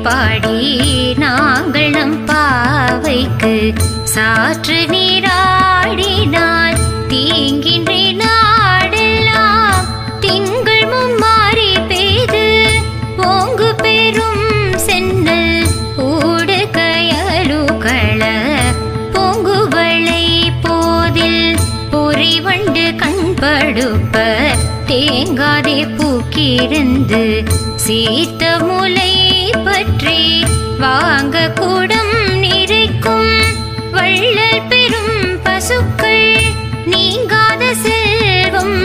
பாடி நாங்கள் நம் பாவைக்கு சாற்று நீராடினால் தீங்கின்றி நாடெல்லாம் திங்கள் மும்மாறி பெய்து ஓங்கு பெரும் சென்னல் ஊடு கயலுகள பொங்குவளை போதில் பொறிவண்டு கண்படுப்ப தேங்காதே பூக்கிருந்து சீத்த முலை பற்றி வாங்க கூடம் நிறைக்கும் வள்ளல் பெரும் பசுக்கள் நீங்காத செல்வம்